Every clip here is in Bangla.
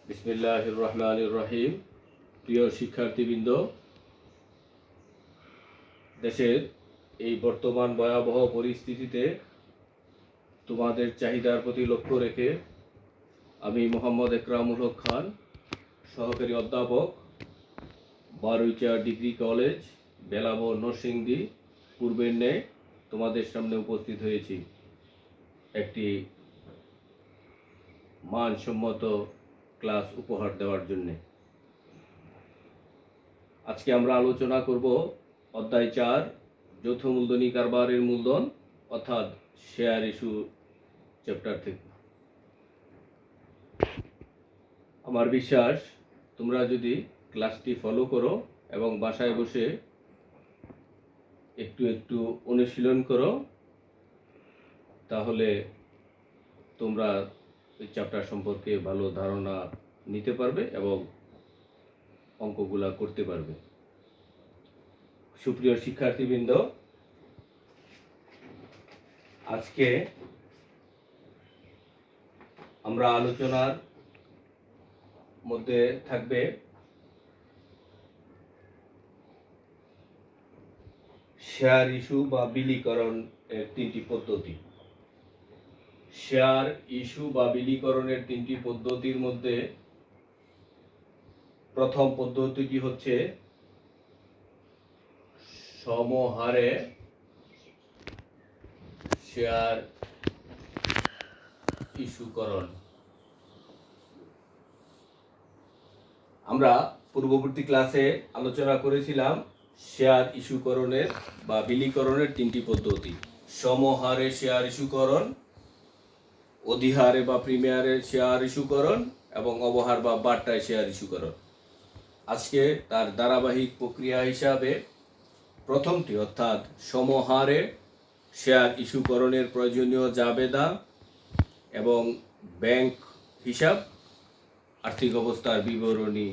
বিসমিল্লাহির রহমানির রহিম। প্রিয় শিক্ষার্থীবৃন্দ, দেশের এই বর্তমান ভয়াবহ পরিস্থিতিতে তোমাদের চাহিদার প্রতি লক্ষ্য রেখে আমি মোহাম্মদ একরামুল হক খান, সহকারী অধ্যাপক, বারুইচা ডিগ্রি কলেজ, বেলাবো, নরসিংদী, পূর্বের ন্যায় তোমাদের সামনে উপস্থিত হয়েছি একটি মানসম্মত ক্লাস উপহার দেওয়ার জন্য। আজকে আমরা আলোচনা করব অধ্যায় 4 যৌথ মূলধনী কারবারের মূলধন অর্থাৎ শেয়ার ইস্যু চ্যাপ্টার থেকে। আমার বিশ্বাস তোমরা যদি ক্লাসটি ফলো করো এবং বাসায় বসে একটু একটু অনুশীলন করো, তাহলে তোমরা এই চ্যাপ্টার সম্পর্কে ভালো ধারণা নিতে পারবে এবং অঙ্কগুলা করতে পারবে। সুপ্রিয় শিক্ষার্থীবৃন্দ, আজকে আমরা আলোচনার মধ্যে থাকবে শেয়ার ইস্যু বা বিলীকরণ এর তিনটি পদ্ধতি। শেয়ার ইস্যু বা বিলীকরণের তিনটি পদ্ধতির মধ্যে প্রথম পদ্ধতিটি হচ্ছে সমহারে শেয়ার ইস্যুকরণ। আমরা পূর্ববর্তী ক্লাসে আলোচনা করেছিলাম শেয়ার ইস্যুকরণের বা বিলীকরণের তিনটি পদ্ধতি: সমহারে শেয়ার ইস্যুকরণ, অধিহারে বা প্রিমিয়ারে শেয়ার ইস্যুকরণ এবং অবহার বা বাট্টায় শেয়ার ইস্যুকরণ। আজকে তার ধারাবাহিক প্রক্রিয়া হিসাবে প্রথমটি অর্থাৎ সমহারে শেয়ার ইস্যুকরণের প্রয়োজনীয় জাবেদা এবং ব্যাংক হিসাব, আর্থিক অবস্থার বিবরণী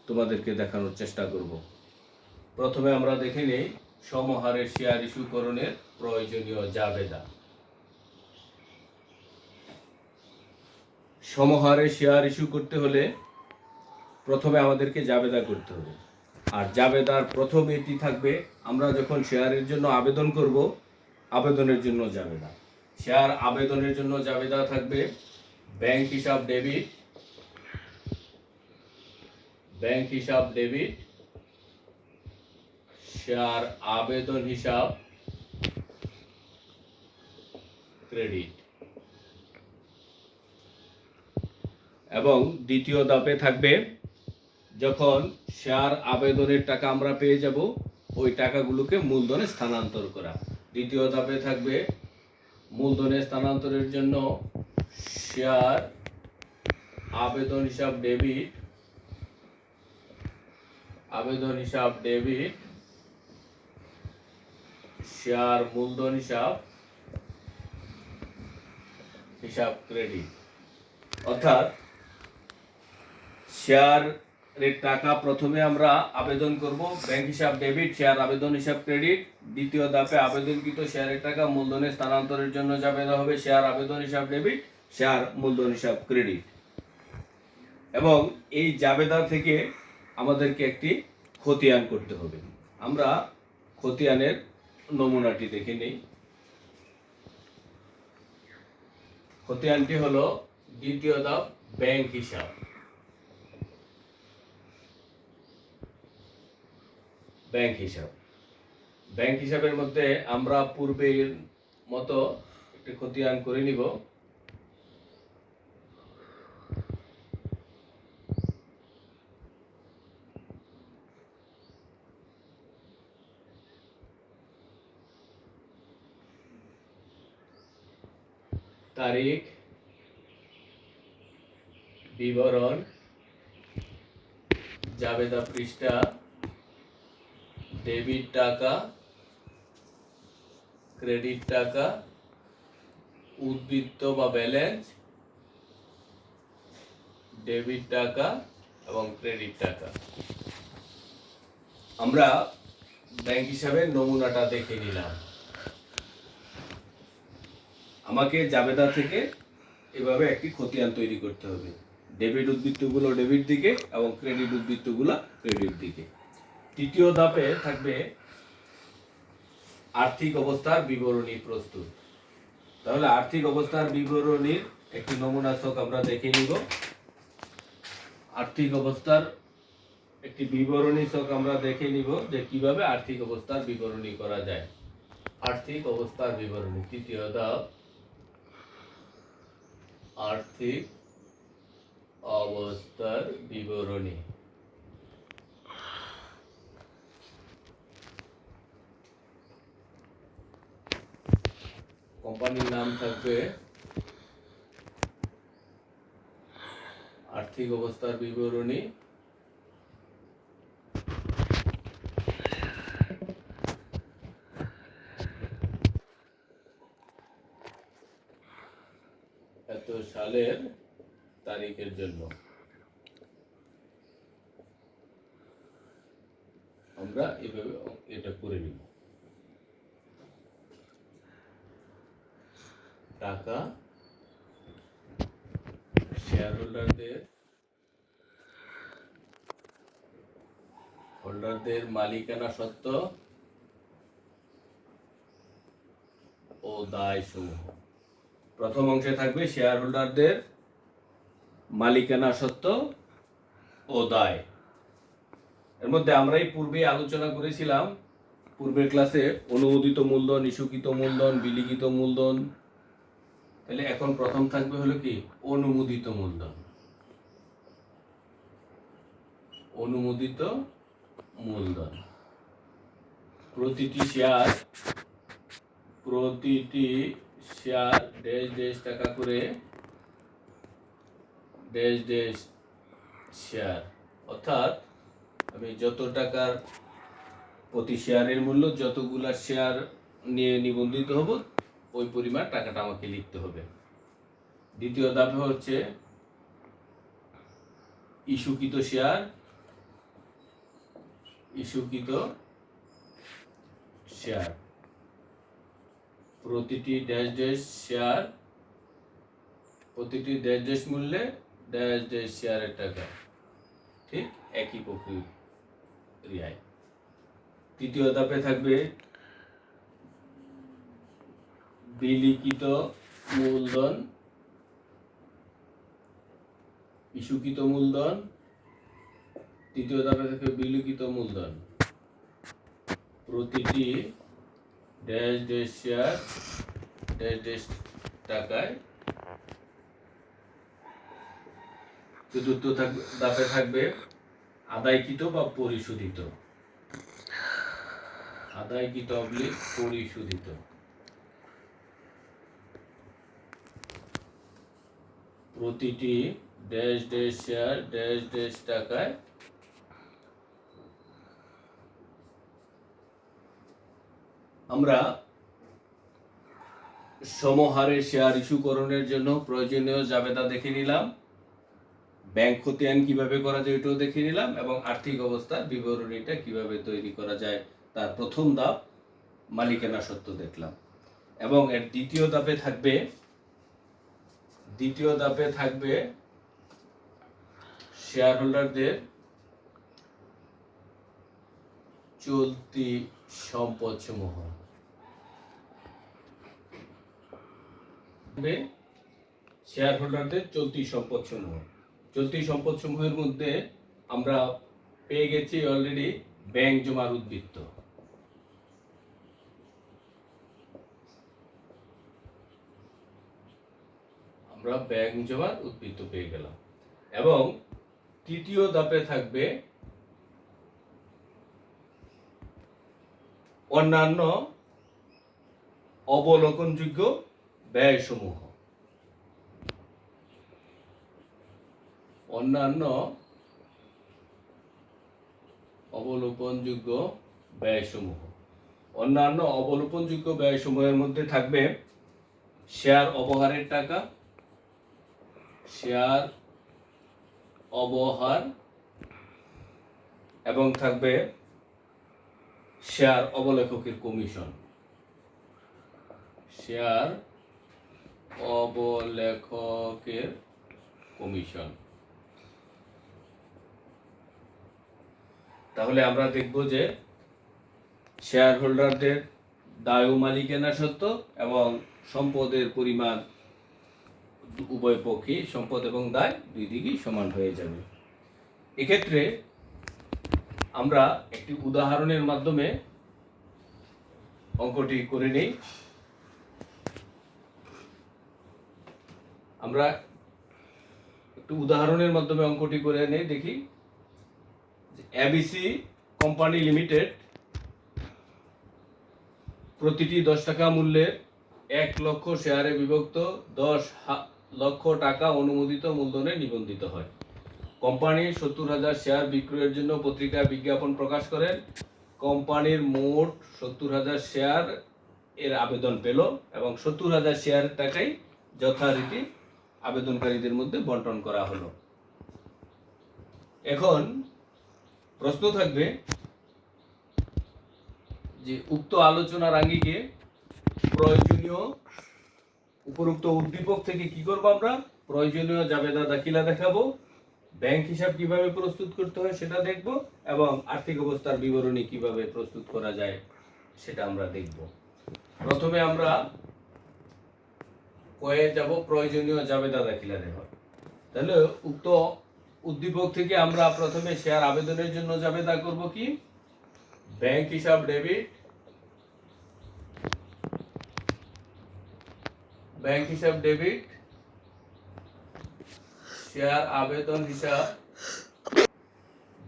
তোমাদেরকে দেখানোর চেষ্টা করব। প্রথমে আমরা দেখে নেই সমহারে শেয়ার ইস্যুকরণের প্রয়োজনীয় জাবেদা। সমহারে শেয়ার ইস্যু করতে হলে প্রথমে আমাদেরকে জাবেদা করতে হবে। আর জাবেদার প্রথম এটি থাকবে, আমরা যখন শেয়ারের জন্য আবেদন করব, আবেদনের জন্য জাবেদা। শেয়ার আবেদনের জন্য জাবেদা থাকবে ব্যাংক হিসাব ডেবিট, ব্যাংক হিসাব ডেবিট, শেয়ার আবেদন হিসাব ক্রেডিট। এবং দ্বিতীয় ধাপে থাকবে যখন শেয়ার আবেদনের টাকা আমরা পেয়ে যাব, ওই টাকাগুলোকে মূলধনে স্থানান্তর করা। দ্বিতীয় ধাপে থাকবে মূলধনে স্থানান্তরের জন্য শেয়ার আবেদন হিসাব ডেবিট, আবেদন হিসাব ডেবিট, শেয়ার মূলধন হিসাব ক্রেডিট। অর্থাৎ শেয়ারের টাকা প্রথমে আমরা আবেদন করব ব্যাংক হিসাব ডেবিট, শেয়ার আবেদন হিসাব ক্রেডিট। দ্বিতীয় ধাপে আবেদনকৃত শেয়ারের টাকা মূলধনে স্থানান্তরের জন্য জাবেদা হবে শেয়ার আবেদন হিসাব ডেবিট, শেয়ার মূলধন হিসাব ক্রেডিট। এবং এই জাবেদা থেকে আমাদেরকে একটি খতিয়ান করতে হবে। আমরা খতিয়ানের নমুনাটি দেখে নেই। খতিয়ানটি হলো দ্বিতীয় ধাপ ব্যাংক হিসাব। ব্যাংক হিসাব, ব্যাংক হিসাবের মধ্যে আমরা পূর্বের মতো একটি খতিয়ান করে নিব। তারিখ, বিবরণ, জাবেদা পৃষ্ঠা, ডেবিট টাকা, ক্রেডিট টাকা, উদ্বৃত্ত বা ব্যালেন্স, ডেবিট টাকা এবং ক্রেডিট টাকা। আমরা ব্যাংক হিসাবে নমুনাটা দেখে নিলাম। আমাকে জাবেদা থেকে এভাবে একটি খতিয়ান তৈরি করতে হবে। ডেবিট উদ্বৃত্তগুলো ডেবিট দিকে এবং ক্রেডিট উদ্বৃত্তগুলো ক্রেডিট দিকে। তৃতীয় ধাপে থাকবে আর্থিক অবস্থার বিবরণী প্রস্তুত। তাহলে আর্থিক অবস্থার বিবরণীর একটি নমুনা ছক আমরা দেখে নিব। আর্থিক অবস্থার একটি বিবরণী ছক আমরা দেখে নিব যে কিভাবে আর্থিক অবস্থার বিবরণী করা যায়। আর্থিক অবস্থার বিবরণী, তৃতীয় ধাপ আর্থিক অবস্থার বিবরণী। কোম্পানির নাম থাকবে আর্থিক অবস্থার বিবরণী। এত সালের তারিখের জন্য আমরা এভাবে এটা করে নিব। টাকা শেয়ার হোল্ডারদের মালিকানা সত্ত্ব ও দায় সমূহ। প্রথম অংশে থাকবে শেয়ার হোল্ডারদের মালিকানা সত্ত্ব ও দায়। এর মধ্যে আমরাই পূর্বে আলোচনা করেছিলাম পূর্বের ক্লাসে অনুমোদিত মূলধন, ইস্যুকৃত মূলধন, বিলিখিত মূলধন। তাহলে এখন প্রথম থাকবে হলো কি অনুমোদিত মূলধন। অনুমোদিত মূলধন প্রতিটি শেয়ার ড্যাশ ড্যাশ টাকা করে ড্যাশ ড্যাশ শেয়ার, অর্থাৎ আমি যত টাকার প্রতি শেয়ারের মূল্য, যতগুলা শেয়ার নিয়ে নিবন্ধিত হব ওই পরিমাণ টাকাটা আমাকে লিখতে হবে। দ্বিতীয় ধাপে হচ্ছে ইস্যুকৃত শেয়ার। ইস্যুকৃত শেয়ার প্রতিটি ড্যাশ ড্যাশ শেয়ার, প্রতিটি ড্যাশ ড্যাশ মূল্যে ড্যাশ ড্যাশ শেয়ারের টাকা, ঠিক একই প্রক্রিয়ায়। তৃতীয় ধাপে থাকবে বিলিখিত মূলধন, ইস্যুকৃত মূলধন। তৃতীয় ধাপে থাকবে বিলিখিত মূলধন প্রতিটি dash dash share dash dash টাকায়। চতুর্থ ধাপে থাকবে আদায়কৃত বা পরিশোধিত। আদায়কৃত অবলিক পরিশোধিত। প্রতিটি dash dash share dash dash টাকায়। আমরা সমহারে শেয়ার ইস্যুকরণের জন্য প্রয়োজনীয় জাবেদা দেখে নিলাম, ব্যাংক খতিয়ান কিভাবে করা যায় এটাও দেখে নিলাম, এবং আর্থিক অবস্থার বিবরণীটা কিভাবে তৈরি করা যায় তার প্রথম ধাপ মালিকানা সত্ত্ব দেখলাম। এবং এর দ্বিতীয় ধাপে থাকবে শেয়ার হোল্ডারদের চলতি সম্পদ সমূহ। শেয়ার হোল্ডারদের চলতি সম্পদ সমূহ। চলতি সম্পদ সমূহের মধ্যে আমরা পেয়ে গেছি অলরেডি ব্যাংক জমার উদ্বৃত্ত। আমরা ব্যাংক জমার উদ্বৃত্ত পেয়ে গেলাম। এবং তৃতীয় ধাপে থাকবে অন্যান্য অবলোকনযোগ্য ব্যয়সমূহ। অন্যান্য অবলোকনযোগ্য ব্যয়সমূহ। অন্যান্য অবলোকনযোগ্য ব্যয়সমূহের মধ্যে থাকবে শেয়ার অবহারের টাকা, শেয়ার অবহার, এবং থাকবে শেয়ার অবলেখকের কমিশন। শেয়ার অবলেখকের কমিশন। তাহলে আমরা দেখব যে শেয়ার হোল্ডারদের দায় ও মালিকানা সত্ত্ব এবং সম্পদের পরিমাণ উভয় পক্ষে সম্পদ এবং দায় দুই দিকেই সমান হয়ে যাবে। এক্ষেত্রে আমরা একটি উদাহরণের মাধ্যমে অঙ্কটি করে নেই। আমরা একটু উদাহরণের মাধ্যমে অঙ্কটি করে নেই, দেখি। এবিসি কোম্পানি লিমিটেড প্রতিটি 10 টাকা মূল্যের 1 লক্ষ শেয়ারে বিভক্ত 10 লক্ষ টাকা অনুমোদিত মূলধনে নিবন্ধিত হয়। কোম্পানি 70,000 শেয়ার বিক্রয়ের জন্য পত্রিকায় বিজ্ঞাপন প্রকাশ করেন। কোম্পানির মোট 70,000 শেয়ার এর আবেদন পেল এবং 70,000 শেয়ারের টাকাই যথারীতি আবেদনকারীদের মধ্যে বন্টন করা হলো। এখন প্রশ্ন থাকবে যে উক্ত আলোচনার আঙ্গিকে প্রয়োজনীয় উপরোক্ত উদ্দীপক থেকে কি করব, আমরা প্রয়োজনীয় জাবেদা দাখিলা দেখাবো, ব্যাংক হিসাব কিভাবে প্রস্তুত করতে হয় সেটা দেখব, এবং আর্থিক অবস্থার বিবরণী কিভাবে প্রস্তুত করা যায় সেটা আমরা দেখব। প্রথমে আমরা কয়ে যাব প্রয়োজনীয় জাবেদা দাখিলা দেওয়া। তাহলে উক্ত উদ্দীপক থেকে আমরা প্রথমে শেয়ার আবেদনের জন্য জাবেদা করব কি, ব্যাংক হিসাব ডেবিট, ব্যাংক হিসাব ডেবিট, শেয়ার আবেদন হিসাব,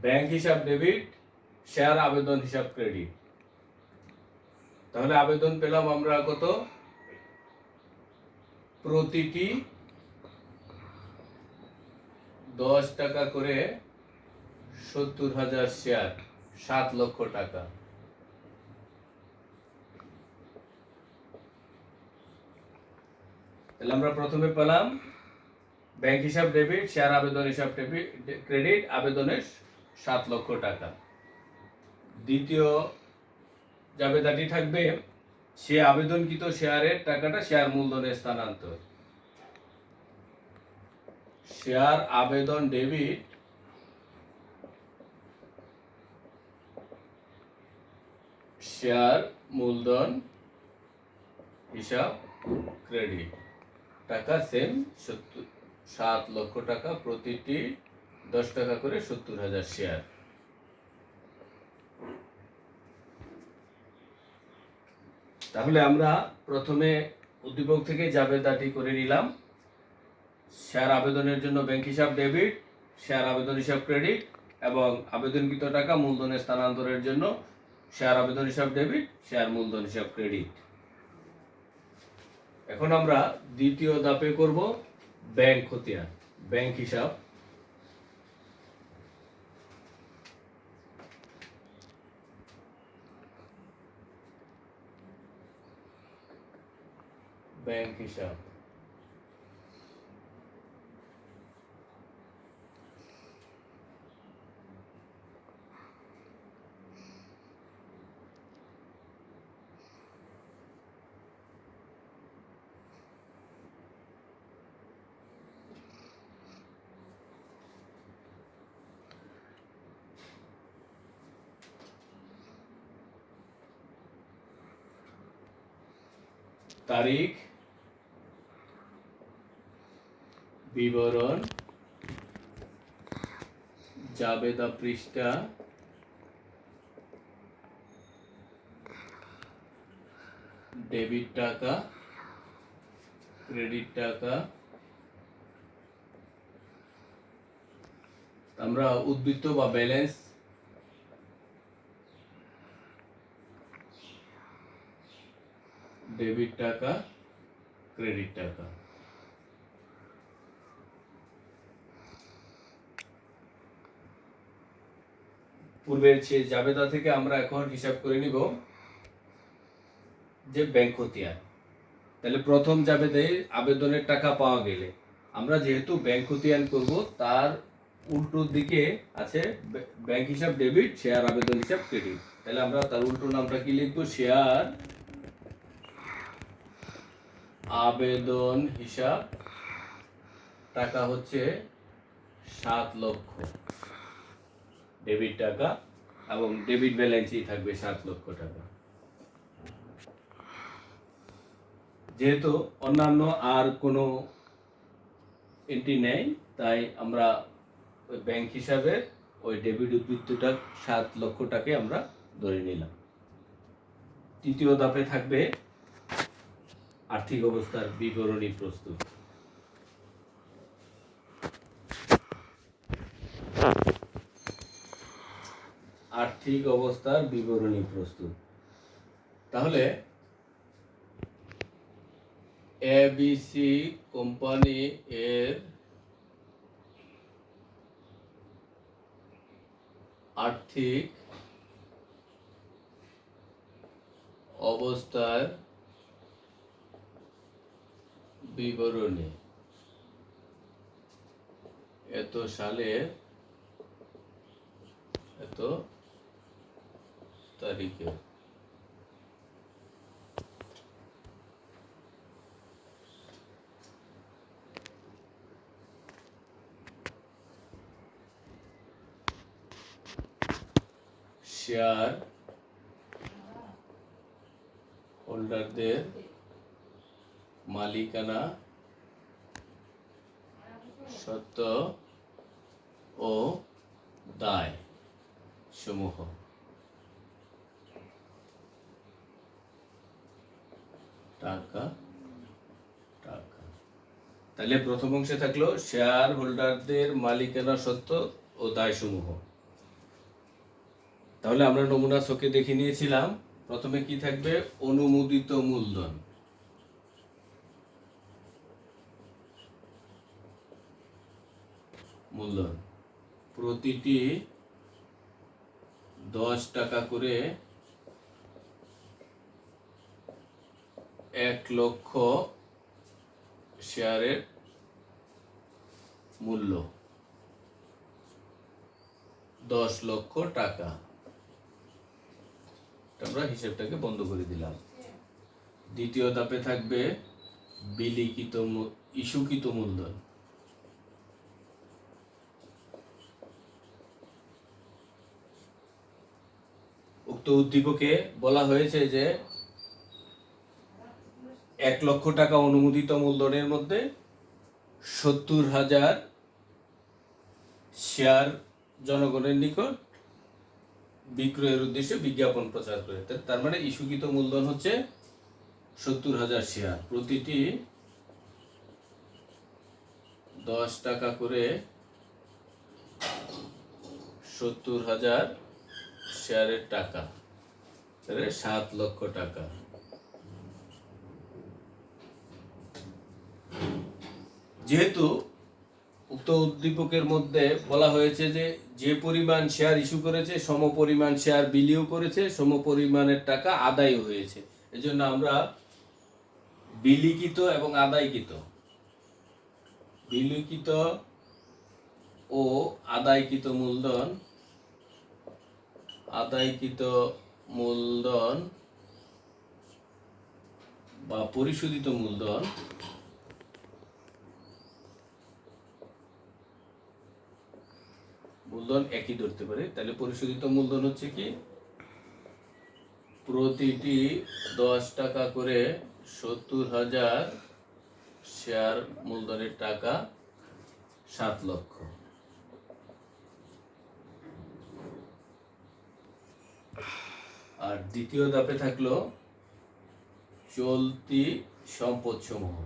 ব্যাংক হিসাব ডেবিট, শেয়ার আবেদন হিসাব ক্রেডিট। তাহলে আবেদন পেলাম আমরা কত, প্রতিটি 10 টাকা করে 70,000 শেয়ার 7 লক্ষ টাকা। তাহলে আমরা প্রথমে পেলাম ব্যাংক হিসাব ডেবিট, শেয়ার আবেদন হিসাব ক্রেডিট, আবেদনের 7 লক্ষ টাকা। দ্বিতীয় জাবেদাটি থাকবে সে আবেদনকৃত শেয়ারের টাকাটা শেয়ার মূলধনে স্থানান্তর। শেয়ার আবেদন ডেবিট, শেয়ার মূলধন হিসাব ক্রেডিট, টাকা সেম 7 লক্ষ টাকা, প্রতিটি 10 টাকা করে 70,000 শেয়ার। তাহলে আমরা প্রথমে উদ্দীপক থেকে জাবেদাটি করে নিলাম। শেয়ার আবেদনের জন্য ব্যাংক হিসাব ডেবিট, শেয়ার আবেদন হিসাব ক্রেডিট, এবং আবেদনকৃত টাকা মূলধনে স্থানান্তরের জন্য শেয়ার আবেদন হিসাব ডেবিট, শেয়ার মূলধন হিসাব ক্রেডিট। এখন আমরা দ্বিতীয় ধাপে করব ব্যাংক খতিয়ান, ব্যাংক হিসাব। ব্যাংক হিসাব তারিখ, বিবরণ, জাবেদা পৃষ্ঠা, ডেবিট টাকা, ক্রেডিট টাকা। আমরা উদ্বৃত্ত বা ব্যালেন্স, ডেবিট টাকা, ক্রেডিট টাকা। পূর্বের সেই জাবেদা থেকে আমরা এখন হিসাব করে নিব যে ব্যাংক খতিয়ান। তাহলে প্রথম জাবেদায় আবেদনের টাকা পাওয়া গেলে আমরা যেহেতু ব্যাংক খতিয়ান করব, তার উল্টো দিকে আছে ব্যাংক হিসাব ডেবিট, শেয়ার আবেদন হিসাব ক্রেডিট। তাহলে আমরা তার উল্টো নামটা কি লিখবো, শেয়ার আবেদন হিসাব, টাকা হচ্ছে 7 লক্ষ, ডেবিট টাকা, এবং ডেবিট ব্যালেন্সই থাকবে 7 লক্ষ টাকা। যেহেতু অন্যান্য আর কোনো এন্ট্রি নেই, তাই আমরা ওই ব্যাংক হিসাবে ওই ডেবিট উদ্বৃত্তটা 7 লক্ষ টাকা আমরা ধরে নিলাম। তৃতীয় ধাপে থাকবে আর্থিক অবস্থার বিবরণী প্রস্তুত। আর্থিক অবস্থার বিবরণী প্রস্তুত। তাহলে এবিসি কোম্পানি এর আর্থিক অবস্থার বিবরণী এত সালে এত তারিখে শেয়ার হোল্ডারদের মালিকানা সত্ত্ব ও দায় সমূহ টাকা টাকা। তাহলে প্রথম অংশে থাকলো শেয়ার হোল্ডারদের মালিকানা সত্ত্ব ও দায় সমূহ। তাহলে আমরা নমুনা ছকে দেখে নিয়েছিলাম। প্রথমে কি থাকবে? অনুমোদিত মূলধন। মূলধন প্রতিটি 10 টাকা করে 1 লক্ষ শেয়ারের মূল্য 10 লক্ষ টাকা। আমরা হিসাবটাকে বন্ধ করে দিলাম। দ্বিতীয় ধাপে থাকবে ইস্যুকৃত মূলধন। উক্ত উদ্দীপকে বলা হয়েছে যে 1 লক্ষ টাকা অনুমোদিত মূলধনের মধ্যে 70,000 শেয়ার জনগণের নিকট বিক্রয়ের উদ্দেশ্যে বিজ্ঞাপন প্রচার করে। তার মানে ইস্যুকৃত মূলধন হচ্ছে 70,000 শেয়ার। প্রতিটি 10 টাকা করে 70,000 শেয়ারের টাকা, তাহলে 7 লক্ষ টাকা। যেহেতু উক্ত উদ্দীপকের মধ্যে বলা হয়েছে যে যে পরিমাণ শেয়ার ইস্যু করেছে সম পরিমাণ শেয়ার বিলিও করেছে, সম পরিমাণের টাকা আদায় হয়েছে, এজন্য আমরা বিলিখিত এবং বিলিখিত ও আদায়কৃত মূলধন বা পরিশোধিত মূলধন একই ধরতে পারে। তাহলে পরিশোধিত মূলধন হচ্ছে কি? প্রতিটি 10 টাকা করে 70,000 শেয়ার মূলধনের টাকা 7 লক্ষ। আর দ্বিতীয় ধাপে থাকলো চলতি সম্পদ সমূহ।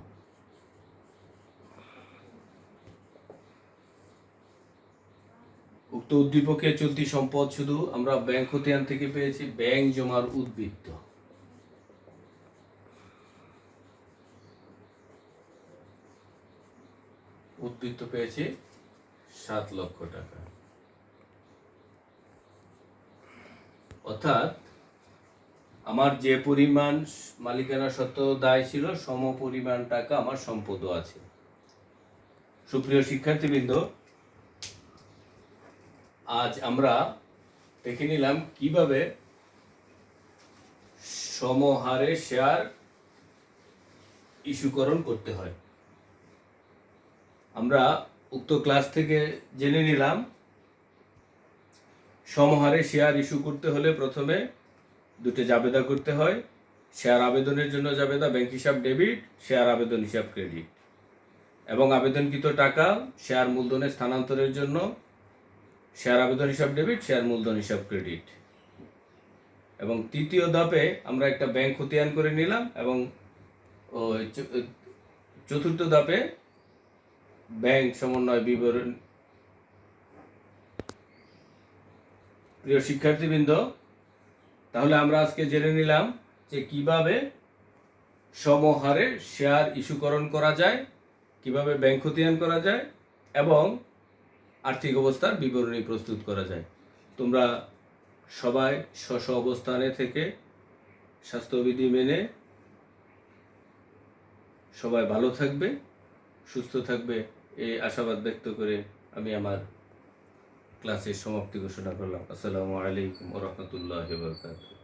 উক্ত উদ্দীপকে চলতি সম্পদ শুধু আমরা ব্যাংক খতিয়ান থেকে পেয়েছি ব্যাংক জমার উদ্বৃত্ত পেয়েছি 7 লক্ষ টাকা। অর্থাৎ আমার যে পরিমাণ মালিকানা সত্ত্ব দায় ছিল সম পরিমাণ টাকা আমার সম্পদও আছে। সুপ্রিয় শিক্ষার্থীবৃন্দ, আজ আমরা দেখে নিলাম কিভাবে সমহারে শেয়ার ইস্যুকরণ করতে হয়। আমরা উক্ত ক্লাস থেকে জেনে নিলাম সমহারে শেয়ার ইস্যু করতে হলে প্রথমে দুটো জাবেদা করতে হয়। শেয়ার আবেদনের জন্য জাবেদা ব্যাংক হিসাব ডেবিট, শেয়ার আবেদন হিসাব ক্রেডিট, এবং আবেদনকৃত টাকা শেয়ার মূলধনে স্থানান্তরের জন্য শেয়ার আবেদন হিসাব ডেবিট, শেয়ার মূলধন হিসাব ক্রেডিট। এবং তৃতীয় ধাপে আমরা একটা ব্যাংক খতিয়ান করে নিলাম, এবং চতুর্থ ধাপে ব্যাংক সমন্বয় বিবরণ। প্রিয় শিক্ষার্থীবৃন্দ, তাহলে আমরা আজকে জেনে নিলাম যে কিভাবে সমহারে শেয়ার ইস্যুকরণ করা যায়, কিভাবে ব্যাংক খতিয়ান করা যায়, এবং আর্থিক অবস্থার বিবরণী প্রস্তুত করা যায়। তোমরা সবাই স্ব অবস্থানে থেকে স্বাস্থ্যবিধি মেনে সবাই ভালো থাকবে, সুস্থ থাকবে, এই আশাবাদ ব্যক্ত করে আমি আমার ক্লাসের সমাপ্তি ঘোষণা করলাম। আসসালামু আলাইকুম ওয়া রাহমাতুল্লাহি ওয়া বারাকাতুহু।